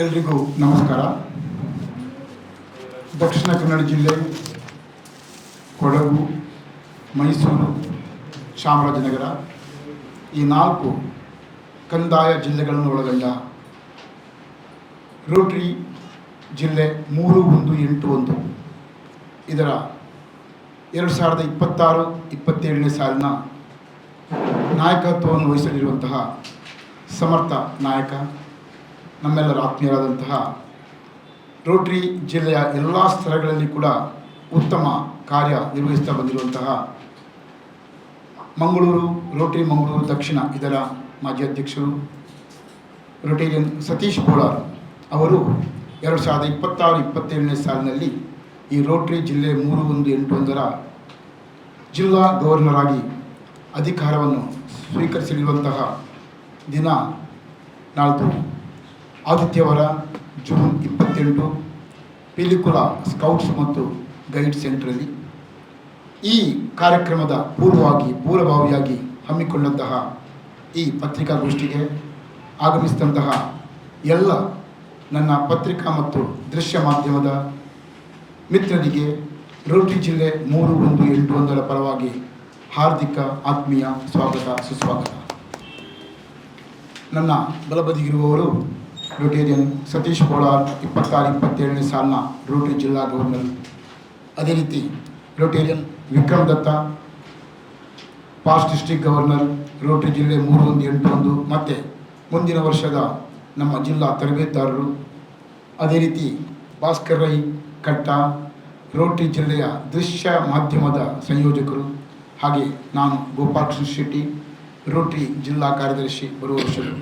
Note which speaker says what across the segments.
Speaker 1: ಎಲ್ರಿಗೂ ನಮಸ್ಕಾರ. ದಕ್ಷಿಣ ಕನ್ನಡ ಜಿಲ್ಲೆ, ಕೊಡಗು, ಮೈಸೂರು, ಚಾಮರಾಜನಗರ ಈ 4 ಕಂದಾಯ ಜಿಲ್ಲೆಗಳನ್ನು ಒಳಗೊಂಡ ರೋಟರಿ ಜಿಲ್ಲೆ 3181 ಇದರ 2026-27ನೇ ಸಾಲಿನ ನಾಯಕತ್ವವನ್ನು ವಹಿಸಲಿರುವಂತಹ ಸಮರ್ಥ ನಾಯಕ, ನಮ್ಮೆಲ್ಲರ ಆತ್ಮೀಯರಾದಂತಹ ರೋಟರಿ ಜಿಲ್ಲೆಯ ಎಲ್ಲ ಸ್ತರಗಳಲ್ಲಿ ಕೂಡ ಉತ್ತಮ ಕಾರ್ಯ ನಿರ್ವಹಿಸ್ತಾ ಬಂದಿರುವಂತಹ ರೋಟರಿ ಮಂಗಳೂರು ದಕ್ಷಿಣ ಇದರ ಮಾಜಿ ಅಧ್ಯಕ್ಷರು ರೋಟೇರಿಯನ್ ಸತೀಶ್ ಬೋಳಾರ್ ಅವರು 2026-27ನೇ ಸಾಲಿನಲ್ಲಿ ಈ ರೋಟರಿ ಜಿಲ್ಲೆ 3181ರ ಜಿಲ್ಲಾ ಗವರ್ನರ್ ಆಗಿ ಅಧಿಕಾರವನ್ನು ಸ್ವೀಕರಿಸಲಿರುವಂತಹ ದಿನ ನಾಳ್ದು ಆದಿತ್ಯವಾರ ಜೂನ್ 28 ಪಿಲಿಕುಳ ಸ್ಕೌಟ್ಸ್ ಮತ್ತು ಗೈಡ್ ಸೆಂಟ್ರಲ್ಲಿ ಈ ಕಾರ್ಯಕ್ರಮದ ಪೂರ್ವಭಾವಿಯಾಗಿ ಹಮ್ಮಿಕೊಂಡಂತಹ ಈ ಪತ್ರಿಕಾಗೋಷ್ಠಿಗೆ ಆಗಮಿಸಿದಂತಹ ಎಲ್ಲ ನನ್ನ ಪತ್ರಿಕಾ ಮತ್ತು ದೃಶ್ಯ ಮಾಧ್ಯಮದ ಮಿತ್ರರಿಗೆ ರೋಟರಿ ಜಿಲ್ಲೆ 3181ರ ಪರವಾಗಿ ಹಾರ್ದಿಕ ಆತ್ಮೀಯ ಸ್ವಾಗತ ಸುಸ್ವಾಗತ. ನನ್ನ ಬಲಬದಿಗಿರುವವರು ರೋಟೇರಿಯನ್ ಸತೀಶ್ ಬೋಳಾರ್ 26-27ನೇ ಸಾಲಿನ ರೋಟರಿ ಜಿಲ್ಲಾ ಗವರ್ನರ್. ಅದೇ ರೀತಿ ರೋಟೇರಿಯನ್ ವಿಕ್ರಮ್ ದತ್ತ ಪಾಸ್ಟ್ ಡಿಸ್ಟ್ರಿಕ್ಟ್ ಗವರ್ನರ್ ರೋಟರಿ ಜಿಲ್ಲೆ 3181 ಮತ್ತು ಮುಂದಿನ ವರ್ಷದ ನಮ್ಮ ಜಿಲ್ಲಾ ತರಬೇತುದಾರರು. ಅದೇ ರೀತಿ ಭಾಸ್ಕರ್ ರೈ ಕಟ್ಟ ರೋಟರಿ ಜಿಲ್ಲೆಯ ದೃಶ್ಯ ಮಾಧ್ಯಮದ ಸಂಯೋಜಕರು. ಹಾಗೆ ನಾನು ಗೋಪಾಲಕೃಷ್ಣ ಶೆಟ್ಟಿ ರೋಟರಿ ಜಿಲ್ಲಾ ಕಾರ್ಯದರ್ಶಿ ಬರುವ ವರ್ಷಗಳು.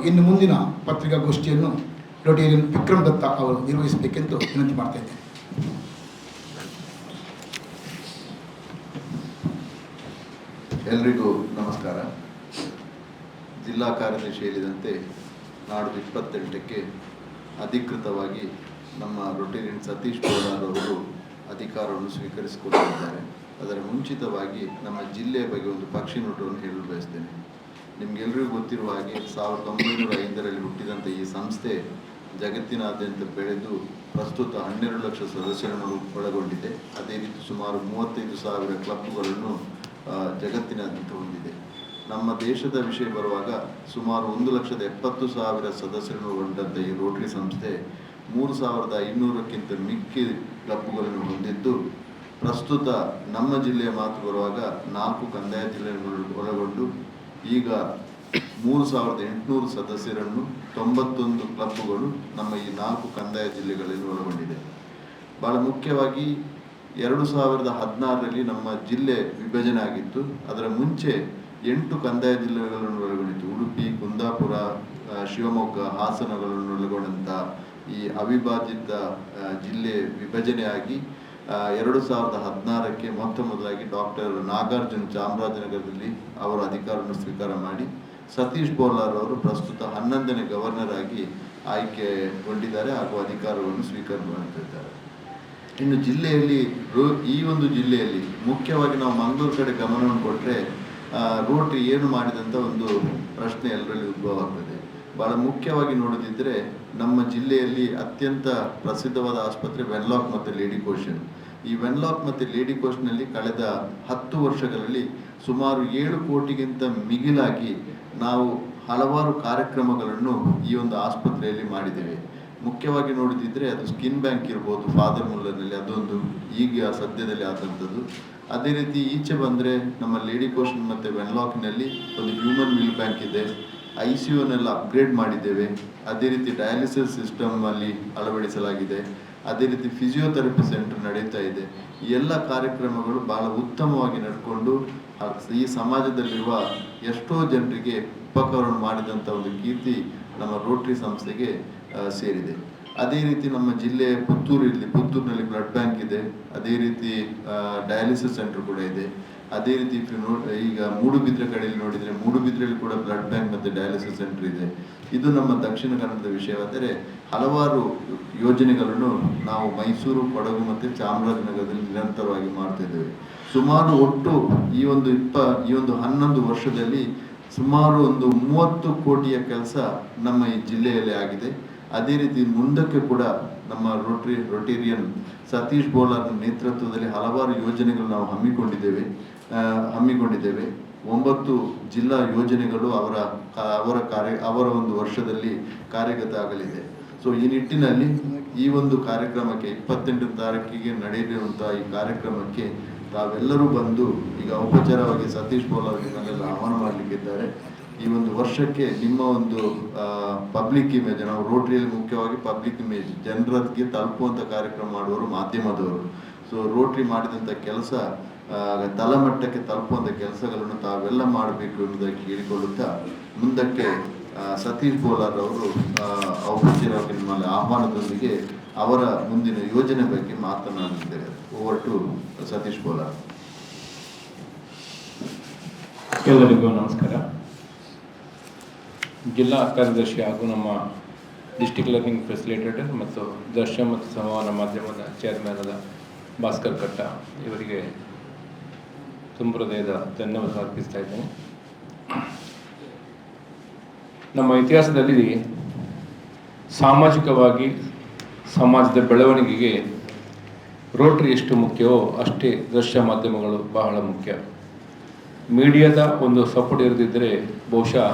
Speaker 1: ಇನ್ನು ಮುಂದಿನ ಪತ್ರಿಕಾಗೋಷ್ಠಿಯನ್ನು ರೋಟೇರಿಯನ್ ವಿಕ್ರಮ್ ದತ್ತ ಅವರು ನಿರ್ವಹಿಸಬೇಕೆಂದು ವಿನಂತಿ ಮಾಡ್ತಾ ಇದ್ದೇನೆ.
Speaker 2: ಎಲ್ರಿಗೂ ನಮಸ್ಕಾರ. ಜಿಲ್ಲಾ ಕಾರ್ಯದರ್ಶಿ ಹೇಳಿದಂತೆ ನಾಡ್ದು 28ಕ್ಕೆ ಅಧಿಕೃತವಾಗಿ ನಮ್ಮ ರೋಟೇರಿಯನ್ ಸತೀಶ್ ಬೋಳಾರ್ ಅವರು ಅಧಿಕಾರವನ್ನು ಸ್ವೀಕರಿಸಿಕೊಂಡಿದ್ದಾರೆ. ಅದರ ಮುಂಚಿತವಾಗಿ ನಮ್ಮ ಜಿಲ್ಲೆಯ ಬಗ್ಗೆ ಒಂದು ಪಕ್ಷಿ ನೋಟವನ್ನು ಹೇಳಲು ಬಯಸ್ತೇನೆ. ನಿಮಗೆಲ್ಲರಿಗೂ ಗೊತ್ತಿರುವ ಹಾಗೆ 1905ರಲ್ಲಿ ಹುಟ್ಟಿದಂಥ ಈ ಸಂಸ್ಥೆ ಜಗತ್ತಿನಾದ್ಯಂತ ಬೆಳೆದು ಪ್ರಸ್ತುತ 12 ಲಕ್ಷ ಸದಸ್ಯರನ್ನು ಒಳಗೊಂಡಿದೆ. ಅದೇ ರೀತಿ ಸುಮಾರು 35,000 ಕ್ಲಬ್ಗಳನ್ನು ಜಗತ್ತಿನಾದ್ಯಂತ ಹೊಂದಿದೆ. ನಮ್ಮ ದೇಶದ ವಿಷಯ ಬರುವಾಗ ಸುಮಾರು 1,70,000 ಸದಸ್ಯರನ್ನು ಒಳಗೊಂಡಂಥ ಈ ರೋಟರಿ ಸಂಸ್ಥೆ 3,500ಕ್ಕಿಂತ ಮಿಕ್ಕಿ ಕ್ಲಬ್ಗಳನ್ನು ಹೊಂದಿದ್ದು, ಪ್ರಸ್ತುತ ನಮ್ಮ ಜಿಲ್ಲೆಯ ಮಾತು ಬರುವಾಗ 4 ಕಂದಾಯ ಜಿಲ್ಲೆಗಳನ್ನು ಒಳಗೊಂಡು ಈಗ 3,800 ಸದಸ್ಯರನ್ನು 91 ಕ್ಲಬ್ಗಳು ನಮ್ಮ ಈ 4 ಕಂದಾಯ ಜಿಲ್ಲೆಗಳಲ್ಲಿ ಒಳಗೊಂಡಿದೆ. ಬಹಳ ಮುಖ್ಯವಾಗಿ 2016ರಲ್ಲಿ ನಮ್ಮ ಜಿಲ್ಲೆ ವಿಭಜನೆ ಆಗಿತ್ತು. ಅದರ ಮುಂಚೆ 8 ಕಂದಾಯ ಜಿಲ್ಲೆಗಳನ್ನು ಒಳಗೊಂಡಿತ್ತು. ಉಡುಪಿ, ಕುಂದಾಪುರ, ಶಿವಮೊಗ್ಗ, ಹಾಸನಗಳನ್ನು ಒಳಗೊಂಡಂಥ ಈ ಅವಿಭಾಜಿತ ಜಿಲ್ಲೆ ವಿಭಜನೆಯಾಗಿ 2016ಕ್ಕೆ ಮೊದಲಾಗಿ ಡಾಕ್ಟರ್ ನಾಗಾರ್ಜುನ್ ಚಾಮರಾಜನಗರದಲ್ಲಿ ಅವರು ಅಧಿಕಾರವನ್ನು ಸ್ವೀಕಾರ ಮಾಡಿ ಸತೀಶ್ ಬೋಳಾರ್ ಅವರು ಪ್ರಸ್ತುತ 11ನೇ ಗವರ್ನರ್ ಆಗಿ ಆಯ್ಕೆಗೊಂಡಿದ್ದಾರೆ ಹಾಗೂ ಅಧಿಕಾರವನ್ನು ಸ್ವೀಕಾರ ಮಾಡುತ್ತಿದ್ದಾರೆ. ಇನ್ನು ಜಿಲ್ಲೆಯಲ್ಲಿ ಈ ಒಂದು ಜಿಲ್ಲೆಯಲ್ಲಿ ಮುಖ್ಯವಾಗಿ ನಾವು ಮಂಗಳೂರು ಕಡೆ ಗಮನವನ್ನು ಕೊಟ್ಟರೆ ರೋಟರಿ ಏನು ಮಾಡಿದಂಥ ಒಂದು ಪ್ರಶ್ನೆ ಎಲ್ಲರಲ್ಲಿ ಉದ್ಭವ ಆಗ್ತದೆ. ಬಹಳ ಮುಖ್ಯವಾಗಿ ನೋಡೋದಿದ್ದರೆ ನಮ್ಮ ಜಿಲ್ಲೆಯಲ್ಲಿ ಅತ್ಯಂತ ಪ್ರಸಿದ್ಧವಾದ ಆಸ್ಪತ್ರೆ ವೆನ್ಲಾಕ್ ಮತ್ತು ಲೇಡಿ ಕೋಶನ್. ಈ ವೆನ್ಲಾಕ್ ಮತ್ತು ಲೇಡಿ ಕೋಶನ್ನಲ್ಲಿ ಕಳೆದ 10 ವರ್ಷಗಳಲ್ಲಿ ಸುಮಾರು 7 ಕೋಟಿಗಿಂತ ಮಿಗಿಲಾಗಿ ನಾವು ಹಲವಾರು ಕಾರ್ಯಕ್ರಮಗಳನ್ನು ಈ ಒಂದು ಆಸ್ಪತ್ರೆಯಲ್ಲಿ ಮಾಡಿದ್ದೇವೆ. ಮುಖ್ಯವಾಗಿ ನೋಡಿದಿದ್ರೆ ಅದು ಸ್ಕಿನ್ ಬ್ಯಾಂಕ್ ಇರ್ಬೋದು, ಫಾದರ್ ಮುಲ್ಲರ್ನಲ್ಲಿ ಅದೊಂದು ಈಗ ಸದ್ಯದಲ್ಲಿ ಆದಂಥದ್ದು. ಅದೇ ರೀತಿ ಈಚೆ ಬಂದರೆ ನಮ್ಮ ಲೇಡಿ ಕೋಶನ್ ಮತ್ತು ವೆನ್ಲಾಕ್ನಲ್ಲಿ ಒಂದು ಹ್ಯೂಮನ್ ಮಿಲ್ ಬ್ಯಾಂಕ್ ಇದೆ. ICUನೆಲ್ಲ ಅಪ್ಗ್ರೇಡ್ ಮಾಡಿದ್ದೇವೆ. ಅದೇ ರೀತಿ ಡಯಾಲಿಸಿಸ್ ಸಿಸ್ಟಮ್ ಅಲ್ಲಿ ಅಳವಡಿಸಲಾಗಿದೆ. ಅದೇ ರೀತಿ ಫಿಸಿಯೋಥೆರಪಿ ಸೆಂಟರ್ ನಡೀತಾ ಇದೆ. ಈ ಎಲ್ಲ ಕಾರ್ಯಕ್ರಮಗಳು ಬಹಳ ಉತ್ತಮವಾಗಿ ನಡ್ಕೊಂಡು ಈ ಸಮಾಜದಲ್ಲಿರುವ ಎಷ್ಟೋ ಜನರಿಗೆ ಉಪಕಾರ ಮಾಡಿದಂಥ ಒಂದು ಕೀರ್ತಿ ನಮ್ಮ ರೋಟರಿ ಸಂಸ್ಥೆಗೆ ಸೇರಿದೆ. ಅದೇ ರೀತಿ ನಮ್ಮ ಜಿಲ್ಲೆ ಪುತ್ತೂರಿನಲ್ಲಿ ಬ್ಲಡ್ ಬ್ಯಾಂಕ್ ಇದೆ. ಅದೇ ರೀತಿ ಡಯಾಲಿಸಿಸ್ ಸೆಂಟರ್ ಕೂಡ ಇದೆ. ಅದೇ ರೀತಿ ಈಗ ಮೂಡುಬಿದ್ರೆ ಕಡೆಯಲ್ಲಿ ನೋಡಿದರೆ ಮೂಡುಬಿದ್ರೆಯಲ್ಲಿ ಕೂಡ ಬ್ಲಡ್ ಬ್ಯಾಂಕ್ ಮತ್ತು ಡಯಾಲಿಸಿಸ್ ಸೆಂಟರ್ ಇದೆ. ಇದು ನಮ್ಮ ದಕ್ಷಿಣ ಕನ್ನಡದ ವಿಷಯವಾದರೆ ಹಲವಾರು ಯೋಜನೆಗಳನ್ನು ನಾವು ಮೈಸೂರು, ಕೊಡಗು ಮತ್ತು ಚಾಮರಾಜನಗರದಲ್ಲಿ ನಿರಂತರವಾಗಿ ಮಾಡ್ತಿದ್ದೇವೆ. ಸುಮಾರು ಒಟ್ಟು ಈ ಒಂದು 11 ವರ್ಷದಲ್ಲಿ ಸುಮಾರು ಒಂದು 30 ಕೋಟಿಯ ಕೆಲಸ ನಮ್ಮ ಈ ಜಿಲ್ಲೆಯಲ್ಲಿ ಆಗಿದೆ. ಅದೇ ರೀತಿ ಮುಂದಕ್ಕೆ ಕೂಡ ನಮ್ಮ ರೋಟೇರಿಯನ್ ಸತೀಶ್ ಬೋಲಾರ್ ನೇತೃತ್ವದಲ್ಲಿ ಹಲವಾರು ಯೋಜನೆಗಳು ನಾವು ಹಮ್ಮಿಕೊಂಡಿದ್ದೇವೆ. 9 ಜಿಲ್ಲಾ ಯೋಜನೆಗಳು ಅವರ ಒಂದು ವರ್ಷದಲ್ಲಿ ಕಾರ್ಯಗತ ಆಗಲಿದೆ. ಸೊ ಈ ನಿಟ್ಟಿನಲ್ಲಿ ಈ ಒಂದು ಕಾರ್ಯಕ್ರಮಕ್ಕೆ 28 ತಾರೀಕಿಗೆ ನಡೆಯಲಿರುವಂತಹ ಈ ಕಾರ್ಯಕ್ರಮಕ್ಕೆ ತಾವೆಲ್ಲರೂ ಬಂದು ಈಗ ಔಪಚಾರವಾಗಿ ಸತೀಶ್ ಬೋಲಾರ್ ನನ್ನೆಲ್ಲ ಆಹ್ವಾನ ಮಾಡಲಿಕ್ಕಿದ್ದಾರೆ. ಈ ಒಂದು ವರ್ಷಕ್ಕೆ ನಿಮ್ಮ ಒಂದು ಪಬ್ಲಿಕ್ ಇಮೇಜ್, ನಾವು ರೋಟರಿಯಲ್ಲಿ ಮುಖ್ಯವಾಗಿ ಪಬ್ಲಿಕ್ ಇಮೇಜ್ ಜನರಿಗೆ ತಲುಪುವಂಥ ಕಾರ್ಯಕ್ರಮ ಮಾಡುವವರು ಮಾಧ್ಯಮದವರು. ಸೊ ರೋಟರಿ ಮಾಡಿದಂಥ ಕೆಲಸ ತಳಮಟ್ಟಕ್ಕೆ ತಲುಪುವಂಥ ಕೆಲಸಗಳನ್ನು ತಾವೆಲ್ಲ ಮಾಡಬೇಕು ಎಂಬುದಾಗಿ ಹೇಳಿಕೊಳ್ಳುತ್ತಾ ಮುಂದಕ್ಕೆ ಸತೀಶ್ ಬೋಲಾರ್ ಅವರು ಔಪಚಾರಿಕವಾಗಿ ನಿಮ್ಮಲ್ಲಿ ಆಹ್ವಾನದೊಂದಿಗೆ ಅವರ ಮುಂದಿನ ಯೋಜನೆ ಬಗ್ಗೆ ಮಾತನಾಡಲಿದ್ದಾರೆ. Over to Satish Bolar.
Speaker 3: ಎಲ್ಲರಿಗೂ ನಮಸ್ಕಾರ. ಜಿಲ್ಲಾ ಕಾರ್ಯದರ್ಶಿ ಹಾಗೂ ನಮ್ಮ ಡಿಸ್ಟಿಕ್ ಲರ್ನಿಂಗ್ ಫೆಸಿಲಿಟೇಟರ್ ಮತ್ತು ದರ್ಶನ ಮತ್ತು ಸಂವಹನ ಮಾಧ್ಯಮದ ಚೇರ್ಮನ್ ಆದ ಭಾಸ್ಕರ್ ಕಟ್ಟ ಇವರಿಗೆ ತುಂಬ ಹೃದಯದ ಧನ್ಯವಾದ ಅರ್ಪಿಸ್ತಾ ಇದ್ದೇನೆ. ನಮ್ಮ ಇತಿಹಾಸದಲ್ಲಿ ಸಾಮಾಜಿಕವಾಗಿ ಸಮಾಜದ ಬೆಳವಣಿಗೆಗೆ ರೋಟರಿ ಎಷ್ಟು ಮುಖ್ಯವೋ ಅಷ್ಟೇ ದೃಶ್ಯ ಮಾಧ್ಯಮಗಳು ಬಹಳ ಮುಖ್ಯ. ಮೀಡಿಯಾದ ಒಂದು ಸಪೋರ್ಟ್ ಇರದಿದ್ದರೆ ಬಹುಶಃ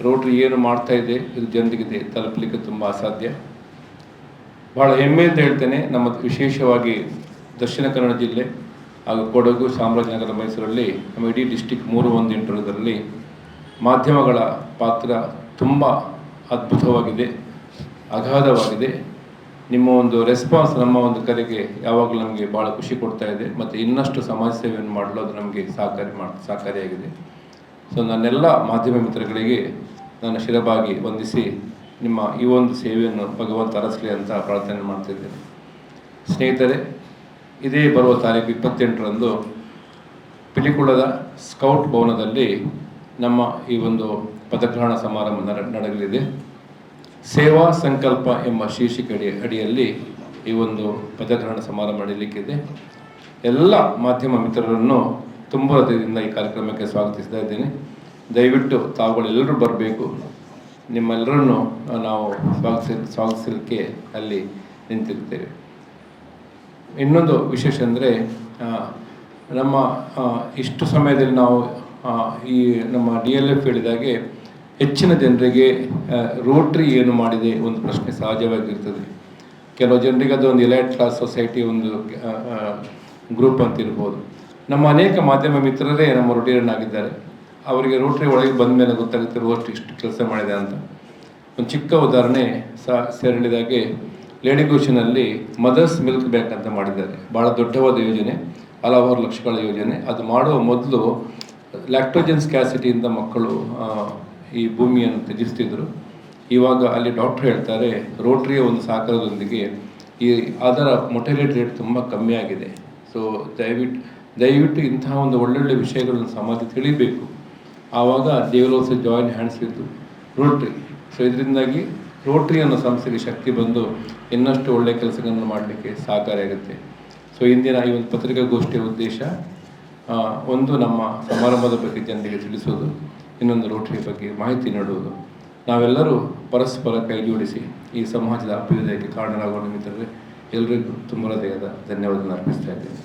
Speaker 3: ರೋಟರಿ ಏನು ಮಾಡ್ತಾ ಇದೆ ಇದು ಜನರಿಗೆ ತಲುಪಲಿಕ್ಕೆ ತುಂಬ ಅಸಾಧ್ಯ. ಭಾಳ ಹೆಮ್ಮೆಯಿಂದ ಹೇಳ್ತೇನೆ, ನಮ್ಮ ವಿಶೇಷವಾಗಿ ದಕ್ಷಿಣ ಕನ್ನಡ ಜಿಲ್ಲೆ ಹಾಗೂ ಕೊಡಗು, ಚಾಮರಾಜನಗರ, ಮೈಸೂರಲ್ಲಿ ನಮ್ಮ ಇಡೀ ಡಿಸ್ಟಿಕ್ 318 ಮಾಧ್ಯಮಗಳ ಪಾತ್ರ ತುಂಬ ಅದ್ಭುತವಾಗಿದೆ, ಅಗಾಧವಾಗಿದೆ. ನಿಮ್ಮ ಒಂದು ರೆಸ್ಪಾನ್ಸ್ ನಮ್ಮ ಒಂದು ಕರೆಗೆ ಯಾವಾಗಲೂ ನಮಗೆ ಭಾಳ ಖುಷಿ ಕೊಡ್ತಾ ಇದೆ ಮತ್ತು ಇನ್ನಷ್ಟು ಸಮಾಜ ಸೇವೆಯನ್ನು ಮಾಡಲು ಅದು ನಮಗೆ ಸಹಕಾರಿಯಾಗಿದೆ. ಸೊ ನನ್ನೆಲ್ಲ ಮಾಧ್ಯಮ ಮಿತ್ರಗಳಿಗೆ ನಾನು ಶಿರಬಾಗಿ ವಂದಿಸಿ ನಿಮ್ಮ ಈ ಒಂದು ಸೇವೆಯನ್ನು ಭಗವಂತ ಅರಸಲಿ ಅಂತ ಪ್ರಾರ್ಥನೆ ಮಾಡ್ತಿದ್ದೇನೆ. ಸ್ನೇಹಿತರೆ, ಇದೇ ಬರುವ ತಾರೀಕು 28ರಂದು ಪಿಲಿಕುಳದ ಸ್ಕೌಟ್ ಭವನದಲ್ಲಿ ನಮ್ಮ ಈ ಒಂದು ಪದಗ್ರಹಣ ಸಮಾರಂಭ ನಡೆಯಲಿದೆ. ಸೇವಾ ಸಂಕಲ್ಪ ಎಂಬ ಶೀರ್ಷಿಕೆ ಅಡಿಯಲ್ಲಿ ಈ ಒಂದು ಪದಗ್ರಹಣ ಸಮಾರಂಭ ನಡೆಯಲಿಕ್ಕಿದೆ. ಎಲ್ಲ ಮಾಧ್ಯಮ ಮಿತ್ರರನ್ನು ತುಂಬ ಹೃದಯದಿಂದ ಈ ಕಾರ್ಯಕ್ರಮಕ್ಕೆ ಸ್ವಾಗತಿಸ್ತಾ ಇದ್ದೇನೆ. ದಯವಿಟ್ಟು ತಾವುಗಳೆಲ್ಲರೂ ಬರಬೇಕು. ನಿಮ್ಮೆಲ್ಲರನ್ನು ನಾವು ಸ್ವಾಗತಿಸಲಿಕ್ಕೆ ಅಲ್ಲಿ ನಿಂತಿರ್ತೇವೆ. ಇನ್ನೊಂದು ವಿಶೇಷ ಅಂದರೆ ನಮ್ಮ ಇಷ್ಟು ಸಮಯದಲ್ಲಿ ನಾವು ಈ ನಮ್ಮ DLF ಹೇಳಿದಾಗೆ ಹೆಚ್ಚಿನ ಜನರಿಗೆ ರೋಟರಿ ಏನು ಮಾಡಿದೆ ಒಂದು ಪ್ರಶ್ನೆ ಸಹಜವಾಗಿರ್ತದೆ. ಕೆಲವು ಜನರಿಗೆ ಅದು ಒಂದು ಎಲೈಟ್ ಕ್ಲಾಸ್ ಸೊಸೈಟಿ ಒಂದು ಗ್ರೂಪ್ ಅಂತ ಇರ್ಬೋದು. ನಮ್ಮ ಅನೇಕ ಮಾಧ್ಯಮ ಮಿತ್ರರೇ ನಮ್ಮ ರೋಟರಿಯನ್ ಆಗಿದ್ದಾರೆ. ಅವರಿಗೆ ರೋಟರಿ ಒಳಗೆ ಬಂದ ಮೇಲೆ ಗೊತ್ತಾಗುತ್ತೆ ರೋಟರಿ ಇಷ್ಟು ಕೆಲಸ ಮಾಡಿದೆ ಅಂತ. ಒಂದು ಚಿಕ್ಕ ಉದಾಹರಣೆ ಹೇಳಿದಾಗೆ ಲೇಡಿ ಗೋಷನಲ್ಲಿ ಮದರ್ಸ್ ಮಿಲ್ಕ್ ಬ್ಯಾಂಕ್ ಅಂತ ಮಾಡಿದ್ದಾರೆ. ಭಾಳ ದೊಡ್ಡವಾದ ಯೋಜನೆ, ಹಲವಾರು ಲಕ್ಷಗಳ ಯೋಜನೆ. ಅದು ಮಾಡುವ ಮೊದಲು ಲ್ಯಾಕ್ಟೋಜನ್ ಸ್ಕ್ಯಾಸಿಟಿಯಿಂದ ಮಕ್ಕಳು ಈ ಭೂಮಿಯನ್ನು ತ್ಯಜಿಸ್ತಿದ್ರು. ಇವಾಗ ಅಲ್ಲಿ ಡಾಕ್ಟ್ರು ಹೇಳ್ತಾರೆ ರೋಟರಿಯ ಒಂದು ಸಹಕಾರದೊಂದಿಗೆ ಅದರ ಮೊಟೆಲಿಟಿ ರೇಟ್ ತುಂಬ ಕಮ್ಮಿ ಆಗಿದೆ. ಸೊ ದಯವಿಟ್ಟು ಇಂತಹ ಒಂದು ಒಳ್ಳೊಳ್ಳೆ ವಿಷಯಗಳನ್ನು ಸಮಾಜ ತಿಳಿಬೇಕು. ಆವಾಗ they will also join hands with Rotary. So ಇದರಿಂದಾಗಿ ರೋಟರಿ ಅನ್ನೋ ಸಂಸ್ಥೆಗೆ ಶಕ್ತಿ ಬಂದು ಇನ್ನಷ್ಟು ಒಳ್ಳೆಯ ಕೆಲಸಗಳನ್ನು ಮಾಡಲಿಕ್ಕೆ ಸಹಕಾರಿಯಾಗುತ್ತೆ. ಸೊ ಇಂದಿನ ಈ ಒಂದು ಪತ್ರಿಕಾಗೋಷ್ಠಿಯ ಉದ್ದೇಶ ಒಂದು ನಮ್ಮ ಸಮಾರಂಭದ ಬಗ್ಗೆ ಜನರಿಗೆ ತಿಳಿಸೋದು, ಇನ್ನೊಂದು ರೋಟರಿ ಬಗ್ಗೆ ಮಾಹಿತಿ ನೀಡುವುದು. ನಾವೆಲ್ಲರೂ ಪರಸ್ಪರ ಕೈ ಜೋಡಿಸಿ ಈ ಸಮಾಜದ ಅಭ್ಯುದಯಕ್ಕೆ ಕಾರಣರಾಗುವ ನಿಮಿತ್ತವೇ ಎಲ್ಲರಿಗೂ ತುಂಬ ಹೃದಯದ ಧನ್ಯವಾದ ಅರ್ಪಿಸ್ತಾ ಇದ್ದೇನೆ.